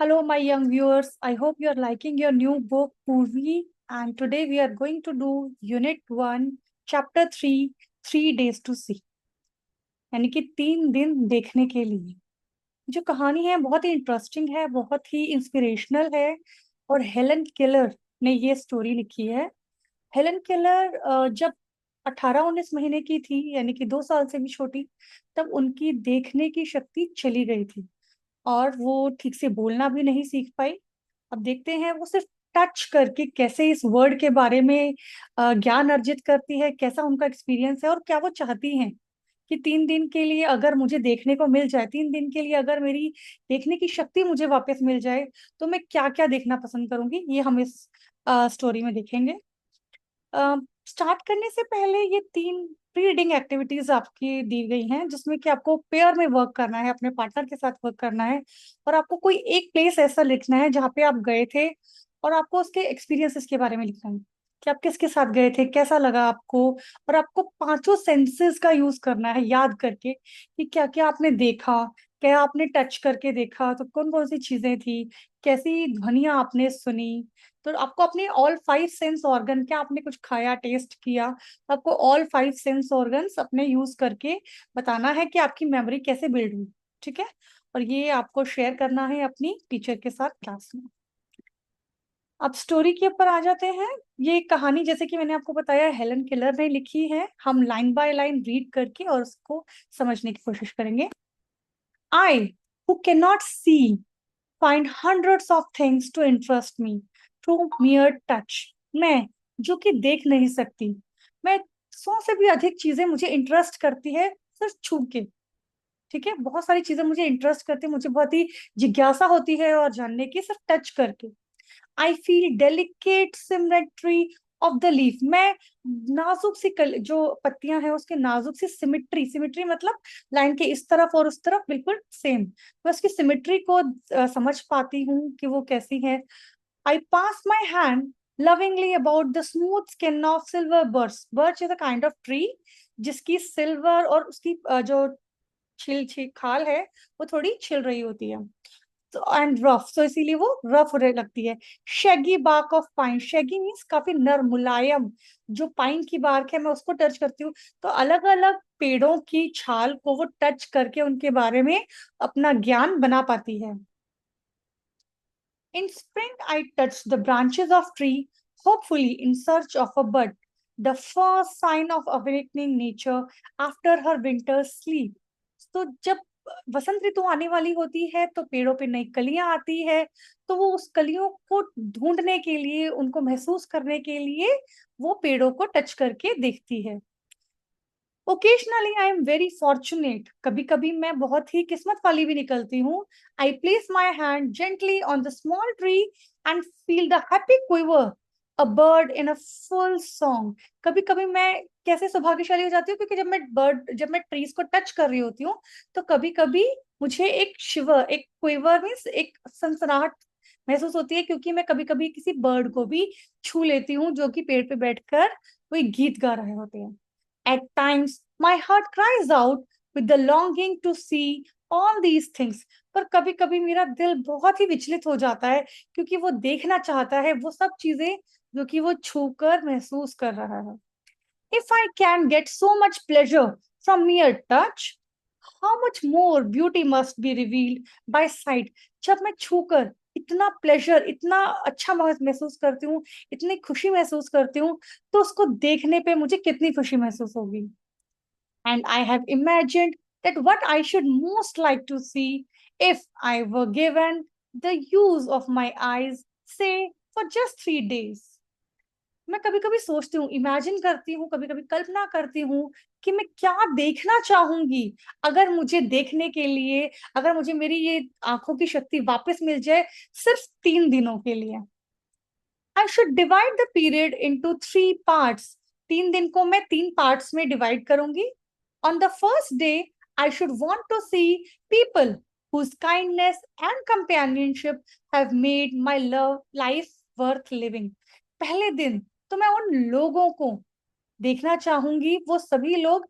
Hello, my young viewers. I hope you are liking your new book, Purvi. And today we are going to do Unit 1, Chapter 3, 3 Days to See. यानी कि 3 दिन देखने के लिए। जो कहानी है बहुत ही इंटरेस्टिंग है, बहुत ही इंस्पिरेशनल है। और हेलन केलर ने ये स्टोरी लिखी है। हेलन केलर जब 18-19 महीने की थी, यानी कि 2 साल से भी छोटी, तब उनकी देखने की शक्ति चली गई थी और वो ठीक से बोलना भी नहीं सीख पाई। अब देखते हैं वो सिर्फ टच करके कैसे इस वर्ड के बारे में ज्ञान अर्जित करती है, कैसा उनका एक्सपीरियंस है और क्या वो चाहती हैं कि 3 दिन के लिए अगर मुझे देखने को मिल जाए, 3 दिन के लिए अगर मेरी देखने की शक्ति मुझे वापस मिल जाए, तो मैं क्या क्या देखना पसंद करूंगी, ये हम इस स्टोरी में देखेंगे। स्टार्ट करने से पहले ये 3 प्री रीडिंग एक्टिविटीज आपकी दी गई हैं, जिसमें कि आपको पेयर में वर्क करना है, अपने पार्टनर के साथ वर्क करना है और आपको कोई एक प्लेस ऐसा लिखना है जहाँ पे आप गए थे और आपको उसके एक्सपीरियंसेस के बारे में लिखना है कि आप किसके साथ गए थे, कैसा लगा आपको। और आपको पांचों सेंसेस का यूज करना है याद करके कि क्या क्या आपने देखा, क्या आपने टच करके देखा, तो कौन कौन सी चीजें थी, कैसी ध्वनियां आपने सुनी। तो आपको अपने ऑल 5 सेंस ऑर्गन, क्या आपने कुछ खाया, टेस्ट किया, तो आपको ऑल 5 सेंस ऑर्गन्स अपने यूज करके बताना है कि आपकी मेमोरी कैसे बिल्ड हुई। ठीक है। और ये आपको शेयर करना है अपनी टीचर के साथ क्लास में। अब स्टोरी के ऊपर आ जाते हैं। ये कहानी, जैसे कि मैंने आपको बताया, हेलन केलर ने लिखी है। हम लाइन बाय लाइन रीड करके और उसको समझने की कोशिश करेंगे। I, who cannot see, find hundreds of things to interest me through mere touch. मैं जो कि देख नहीं सकती, मैं 100 से भी अधिक चीजें मुझे इंटरेस्ट करती है सिर्फ छू के। ठीक है, बहुत सारी चीजें मुझे इंटरेस्ट करती है, मुझे बहुत ही जिज्ञासा होती है और जानने की, सिर्फ टच करके। I feel delicate symmetry of the leaf. मैं नाजुक सी जो पत्तियां हैं उसके नाजुक सी सिमिट्री, सिमिट्री मतलब लाइन के इस तरफ और उस तरफ बिल्कुल सेम, मैं उसकी सिमिट्री को समझ पाती हूँ कि वो कैसी है। I pass my hand lovingly about the smooth skin of silver birch. Birch is a kind of tree जिसकी सिल्वर और उसकी जो छिल छिल खाल है वो थोड़ी छिल रही होती है। तो एंड रफ, तो इसीलिए वो रफ लगती है। शेगी बार्क ऑफ पाइन, शेगी मीन्स काफी नर मुलायम। जो पाइन की बार्क है मैं उसको टच करती हूँ, तो अलग अलग पेड़ों की छाल को वो टच करके उनके बारे में अपना ज्ञान बना पाती है। In spring I touch the branches of tree, hopefully in search of a bud, the first sign of awakening nature after her winter sleep. तो जब वसंत ऋतु आने वाली होती है तो पेड़ों पे नई कलियां आती है, तो वो उस कलियों को ढूंढने के लिए, उनको महसूस करने के लिए वो पेड़ों को टच करके देखती है। Occasionally I am very fortunate, कभी कभी मैं बहुत ही किस्मत वाली भी निकलती हूँ। I place my hand gently on the small tree and feel the happy quiver, a bird in a full song. कभी कभी मैं कैसे सौभाग्यशाली हो जाती हूँ, क्योंकि जब मैं ट्रीज को टच कर रही होती हूँ, तो कभी कभी मुझे एक शिवर, एक क्विवर मीन्स एक सनसनाहट महसूस होती है, क्योंकि मैं कभी कभी किसी बर्ड को भी छू लेती हूँ जो कि पेड़ पे बैठकर कोई गीत गा रहे होते हैं। At times, my heart cries out with the longing to see all these things. पर कभी कभी मेरा दिल बहुत ही विचलित हो जाता है, क्योंकि वो देखना चाहता है वो सब चीजें जो कि वो छूकर महसूस कर रहा है। If I can get so much pleasure from mere touch, how much more beauty must be revealed by sight. जब मैं छूकर इतना प्लेजर, इतना अच्छा महसूस करती हूँ, इतनी खुशी महसूस करती हूँ, तो उसको देखने पे मुझे कितनी खुशी महसूस होगी। And I have imagined that what I should most like to see if I were given the use of my eyes, say for just 3 days. मैं कभी कभी सोचती हूँ, इमेजिन करती हूँ, कभी कभी कल्पना करती हूँ कि मैं क्या देखना चाहूंगी अगर मुझे देखने के लिए, अगर मुझे मेरी ये आंखों की शक्ति वापस मिल जाए सिर्फ 3 दिनों के लिए। I should divide the period into 3 parts. 3 दिन को मैं 3 पार्ट्स में डिवाइड करूंगी। On the first day I should want to see people whose kindness and companionship have made my love life worth living. पहले दिन तो मैं उन लोगों को देखना चाहूंगी, वो सभी लोग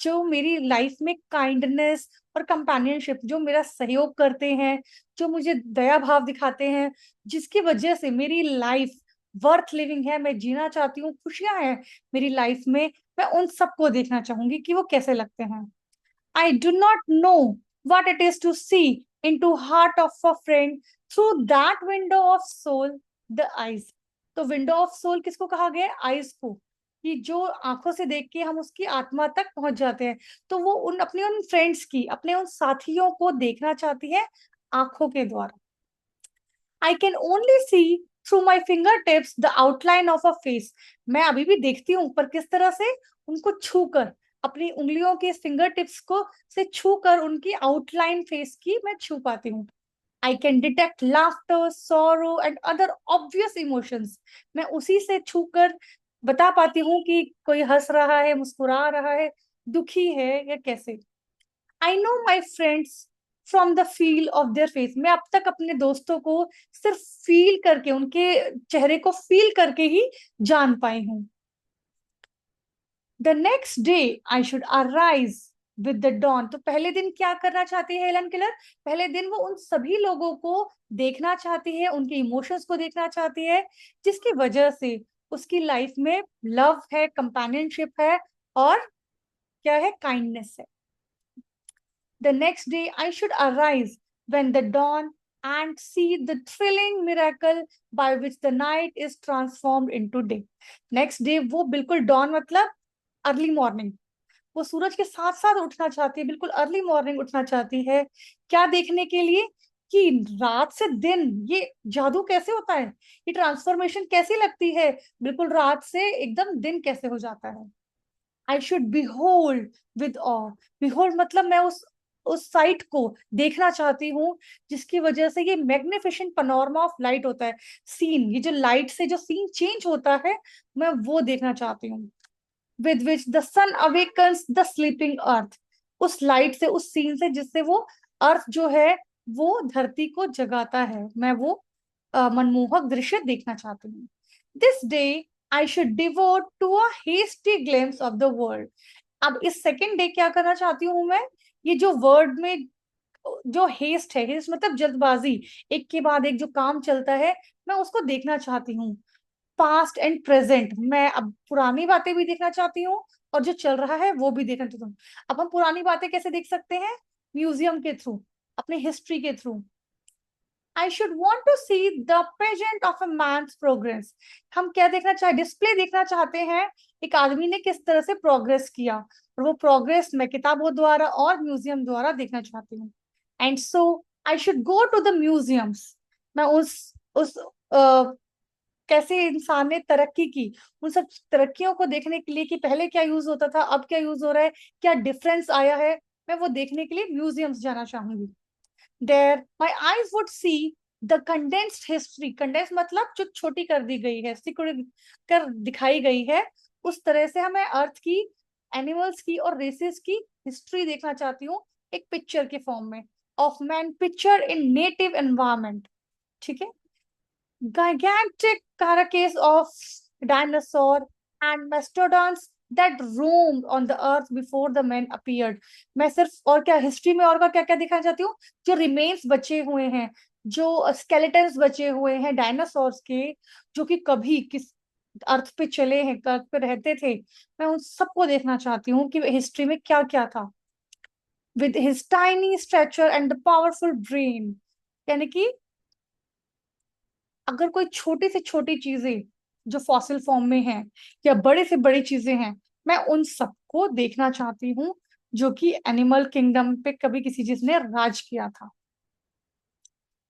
जो मेरी लाइफ में काइंडनेस और कंपेनियनशिप, जो मेरा सहयोग करते हैं, जो मुझे दया भाव दिखाते हैं, जिसकी वजह से मेरी लाइफ वर्थ लिविंग है, मैं जीना चाहती हूँ, खुशियां हैं मेरी लाइफ में, मैं उन सबको देखना चाहूंगी कि वो कैसे लगते हैं. I do not know what it is to see into heart of a friend through that window of soul, the eyes. तो विंडो ऑफ सोल किसको कहा गया है? आईज को, कि जो आंखों से देख के हम उसकी आत्मा तक पहुंच जाते हैं. तो वो उन फ्रेंड्स की, अपने उन साथियों को देखना चाहती है आंखों के द्वारा. I can only see through my finger tips the outline of a face. मैं अभी भी देखती हूँ, पर किस तरह से? उनको छू कर, अपनी उंगलियों के फिंगर टिप्स को से छू कर उनकी आउटलाइन फेस की मैं छू पाती हूँ. I can detect laughter, sorrow and other obvious emotions. मैं उसी से छू कर बता पाती हूँ कि कोई हंस रहा है, मुस्कुरा रहा है, दुखी है या कैसे. I know my friends from the feel of their face. मैं अब तक अपने दोस्तों को सिर्फ फील करके, उनके चेहरे को फील करके ही जान पाई हूँ. The next day I should arise with the dawn. तो पहले दिन क्या करना चाहती है हेलन केलर? पहले दिन वो उन सभी लोगों को देखना चाहती है, उनके इमोशंस को देखना चाहती है, जिसकी वजह से उसकी लाइफ में लव है, कंपेनियनशिप है, और क्या है? काइंडनेस है. The next day I should arise when the dawn and see the thrilling miracle by which the night is transformed into day. Next day वो बिल्कुल dawn मतलब अर्ली मॉर्निंग, वो सूरज के साथ साथ उठना चाहती है, बिल्कुल अर्ली मॉर्निंग उठना चाहती है. क्या देखने के लिए? कि रात से दिन ये जादू कैसे होता है, ये ट्रांसफॉर्मेशन कैसी लगती है, बिल्कुल रात से एकदम दिन कैसे हो जाता है. I should behold with awe. behold मतलब मैं उस साइट को देखना चाहती हूँ, जिसकी वजह से ये मैग्निफिसेंट पनोरमा ऑफ लाइट होता है, सीन, ये जो लाइट से जो सीन चेंज होता है, मैं वो देखना चाहती हूँ. With which the sun awakens the sleeping earth. उस लाइट से, उस सीन से, जिससे वो अर्थ जो है वो धरती को जगाता है, मैं वो मनमोहक दृश्य देखना चाहती हूँ. This day I should devote to a hasty glimpse of the world. अब इस सेकेंड डे क्या करना चाहती हूँ मैं? ये जो वर्ड में जो हेस्ट है, हेस्ट मतलब जल्दबाजी, एक के बाद एक जो काम चलता है, मैं उसको देखना चाहती हूँ. पास्ट एंड प्रेजेंट, मैं अब पुरानी बातें भी देखना चाहती हूँ और जो चल रहा है वो भी देखना चाहती हूँ. अब हम पुरानी बातें कैसे देख सकते हैं? म्यूजियम के थ्रू, अपने हिस्ट्री के through. I should want to see the pageant of a man's progress. हम क्या देखना चाहते? डिस्प्ले देखना चाहते हैं, एक आदमी ने किस तरह से प्रोग्रेस किया, और वो प्रोग्रेस मैं किताबों द्वारा और म्यूजियम द्वारा देखना चाहती हूँ. And so I should go to the museums. मैं उस कैसे इंसान ने तरक्की की, उन सब तरक्कियों को देखने के लिए, कि पहले क्या यूज होता था, अब क्या यूज हो रहा है, क्या डिफरेंस आया है, मैं वो देखने के लिए म्यूजियम्स जाना चाहूंगी. There my eyes would see the condensed history. Condense मतलब जो छोटी कर दी गई है, सिकुड़ कर दिखाई गई है, उस तरह से हमें अर्थ की, एनिमल्स की और रेसेस की हिस्ट्री देखना चाहती हूँ, एक पिक्चर के फॉर्म में, of man picture in native environment. ठीक है. Gigantic carcass of dinosaur and mastodons that roamed on the earth before the men appeared. मैं सिर्फ और क्या हिस्ट्री में और का क्या क्या दिखाना चाहती हूँ? जो रिमेन्स बचे हुए हैं, जो स्केलेटन्स बचे हुए हैं डायनासोर्स के, जो कि कभी किस अर्थ पे चले हैं, अर्थ पे रहते थे, मैं उन सबको देखना चाहती हूँ कि हिस्ट्री में क्या क्या था. With his tiny stretcher and the powerful brain. यानी कि अगर कोई छोटी से छोटी चीजें जो फॉसिल फॉर्म में है, या बड़े से बड़ी चीजें हैं, मैं उन सबको देखना चाहती हूँ, जो कि एनिमल किंगडम पे कभी किसी चीज ने राज किया था.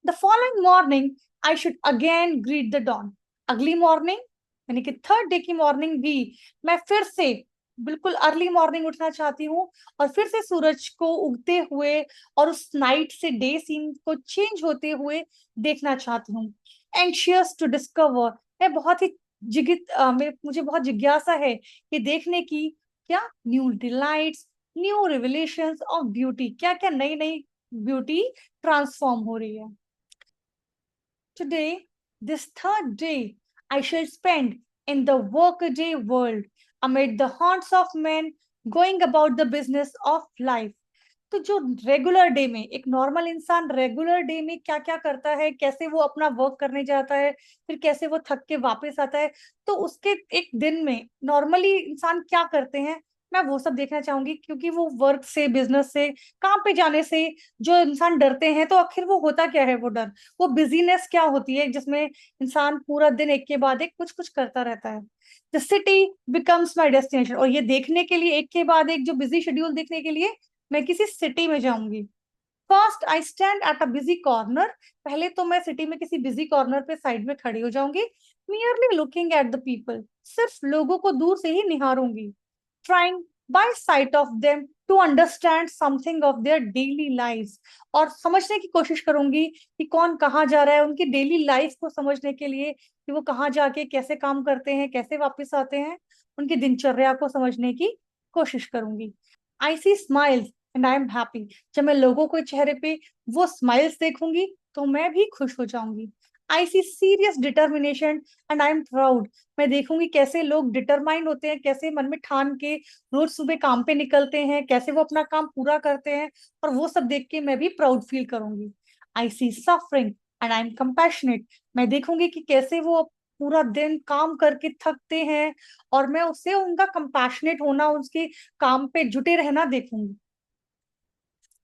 The following morning I should again greet the dawn. अगली मॉर्निंग यानी कि थर्ड डे की मॉर्निंग भी मैं फिर से बिल्कुल अर्ली मॉर्निंग उठना चाहती हूँ, और फिर से सूरज को उगते हुए और उस नाइट से डे सीन को चेंज होते हुए देखना चाहती हूँ. एंशियस टू डिस्कवर, मैं बहुत ही मुझे बहुत जिज्ञासा है ये देखने की, क्या new delights, new revelations of beauty, क्या क्या नई नई ब्यूटी ट्रांसफॉर्म हो रही है. Today, this third day, I shall spend in the workaday world amid the haunts of men going about the business of life. तो जो रेगुलर डे में एक नॉर्मल इंसान रेगुलर डे में क्या क्या करता है, कैसे वो अपना वर्क करने जाता है, फिर कैसे वो थक के वापस आता है, तो उसके एक दिन में नॉर्मली इंसान क्या करते हैं, मैं वो सब देखना चाहूंगी। क्योंकि वो वर्क से, बिजनेस से, काम पे जाने से जो इंसान डरते हैं, तो आखिर वो होता क्या है वो डर, वो बिजीनेस क्या होती है जिसमें इंसान पूरा दिन एक के बाद एक कुछ कुछ करता रहता है। The city becomes my destination, और ये देखने के लिए एक के बाद एक जो बिजी शेड्यूल देखने के लिए मैं किसी सिटी में जाऊंगी। First I stand at a busy corner, पहले तो मैं सिटी में किसी बिजी कॉर्नर पे साइड में खड़ी हो जाऊंगी। Merely looking at the people, सिर्फ लोगों को दूर से ही निहारूंगी। Trying by sight of them to understand something of their daily life, और समझने की कोशिश करूंगी कि कौन कहाँ जा रहा है, उनकी डेली लाइफ को समझने के लिए कि वो कहाँ जाके कैसे काम करते हैं, कैसे वापस आते हैं, उनकी दिनचर्या को समझने की कोशिश करूंगी। I see smiles and I am happy, जब मैं लोगों के चेहरे पे वो स्माइल्स देखूंगी तो मैं भी खुश हो जाऊंगी। I see serious determination and I am proud, मैं देखूंगी कैसे लोग डिटरमाइंड होते हैं, कैसे मन में ठान के रोज सुबह काम पे निकलते हैं, कैसे वो अपना काम पूरा करते हैं, और वो सब देख के मैं भी प्राउड फील करूंगी। I see suffering and I am compassionate, मैं देखूंगी कि कैसे वो पूरा दिन काम करके थकते हैं, और मैं उससे उनका कंपैशनेट होना, उसके काम पे जुटे रहना देखूंगी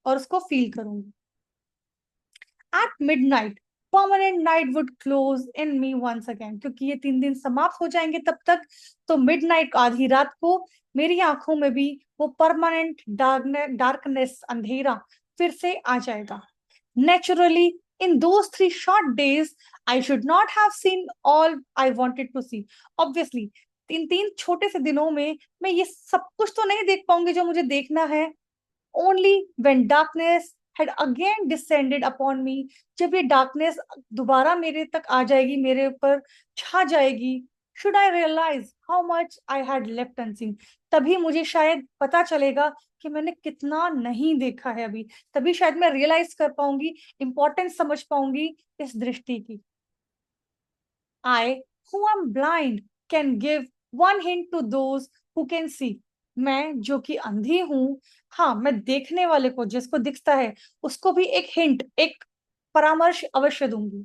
और उसको फील करूंगी। At midnight permanent night would close in me once again, क्योंकि ये 3 दिन समाप्त हो जाएंगे तब तक, तो मिडनाइट आधी रात को मेरी आंखों में भी वो परमानेंट डार्कनेस, अंधेरा फिर से आ जाएगा। Naturally, in those 3 short days, I should not have seen all I wanted to see. Obviously, इन 3 छोटे से दिनों में मैं ये सब कुछ तो नहीं देख पाऊंगी जो मुझे देखना है। Only when darkness had again descended upon me, जब ये डार्कनेस दोबारा मेरे तक आ जाएगी, मेरे ऊपर छा जाएगी, should I realize how much I had left unseen, तभी मुझे शायद पता चलेगा कि मैंने कितना नहीं देखा है अभी, तभी शायद मैं रियलाइज कर पाऊंगी, इंपॉर्टेंस समझ पाऊंगी इस दृष्टि की। I, who am blind, can give one hint to those who can see. मैं जो कि अंधी हूं, हाँ, मैं देखने वाले को, जिसको दिखता है, उसको भी एक हिंट, एक परामर्श अवश्य दूंगी।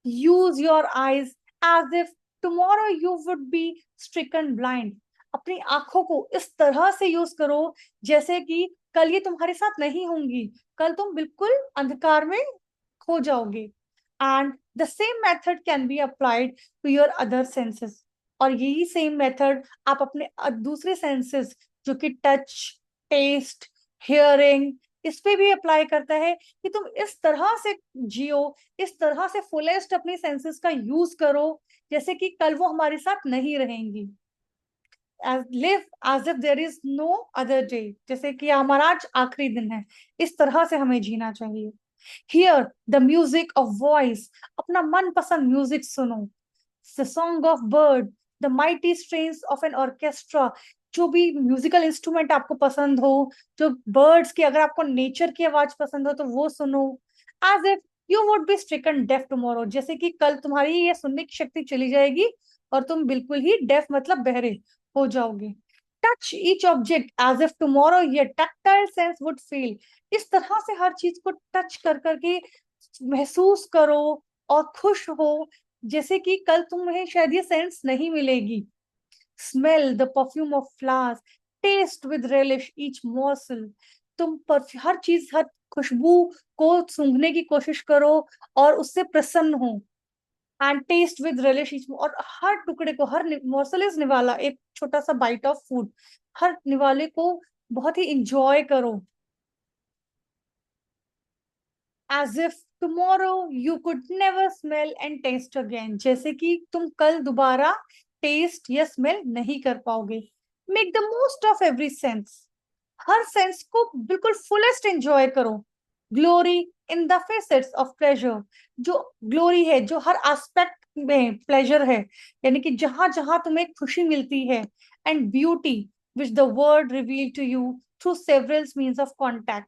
Use your eyes as if tomorrow you would be stricken blind, अपनी आंखों को इस तरह से यूज करो जैसे कि कल ये तुम्हारे साथ नहीं होंगी, कल तुम बिल्कुल अंधकार में खो जाओगे। And the same method can be applied to your other senses, और यही सेम मेथड आप अपने दूसरे सेंसेस, जो कि टच, टेस्ट, हियरिंग, इस पे भी अप्लाई करता है कि तुम इस तरह से जियो, इस तरह से फुलेस्ट अपनी सेंसेस का यूज करो जैसे कि कल वो हमारे साथ नहीं रहेंगी। Live as if there is no other day, जैसे कि हमारा आज आखिरी दिन है, इस तरह से हमें जीना चाहिए। Hear the music of voice, अपना मनपसंद म्यूजिक सुनो। The song of bird, the mighty strains of an orchestra, जो भी म्यूजिकल इंस्ट्रूमेंट आपको पसंद हो, जो बर्ड्स की, अगर आपको नेचर की आवाज पसंद हो तो वो सुनो। As if you would be stricken deaf tomorrow, जैसे कि कल तुम्हारी ये सुनने की शक्ति चली जाएगी और तुम बिल्कुल ही डेफ मतलब बहरे हो जाओगे। Touch each object as if tomorrow ये टैक्टाइल सेंस वुड फील, इस तरह से हर चीज को टच कर करके महसूस करो और खुश हो जैसे कि कल तुम्हें शायद ये सेंस नहीं मिलेगी। Smell the perfume of flowers, taste with relish each morsel, तुम हर चीज, हर खुशबू को सूंघने की कोशिश करो और उससे प्रसन्न हो। And taste with relish each, और हर टुकड़े को, हर morsel इज निवाला, एक छोटा सा बाइट ऑफ फूड, हर निवाले को बहुत ही इंजॉय करो। As if tomorrow you could never smell and taste again, जैसे कि तुम कल दोबारा टेस्ट या स्मेल नहीं कर पाओगे। Make the most of every sense, her sense को बिल्कुल फुलेस्ट एंजॉय करो। Glory in the facets of pleasure, जो ग्लोरी है, जो हर एस्पेक्ट में प्लेजर है, यानी कि जहां जहां तुम्हें खुशी मिलती है। And beauty which the world reveal to you through several means of contact,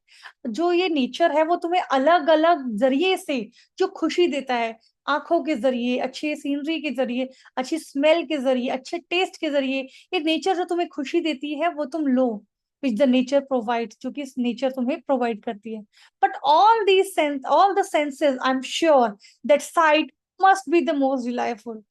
जो ये नेचर है वो तुम्हें अलग अलग जरिए से जो खुशी देता है, आंखों के जरिए, अच्छी सीनरी के जरिए, अच्छी स्मेल के जरिए, अच्छे टेस्ट के जरिए, ये नेचर जो तुम्हें खुशी देती है वो तुम लो। विच द नेचर प्रोवाइड्स, जो कि नेचर तुम्हें प्रोवाइड करती है. But all the senses, I am sure that site must be the most reliable.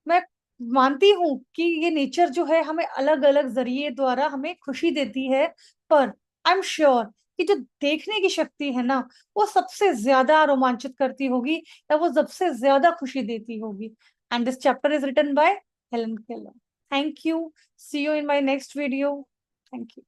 मैं मानती हूँ कि ये नेचर जो है हमें अलग अलग जरिए द्वारा हमें खुशी देती है, पर आई एम श्योर कि जो देखने की शक्ति है ना, वो सबसे ज्यादा रोमांचित करती होगी, या वो सबसे ज्यादा खुशी देती होगी. And this chapter is written by Helen Keller. Thank you. See you in my next video. Thank you.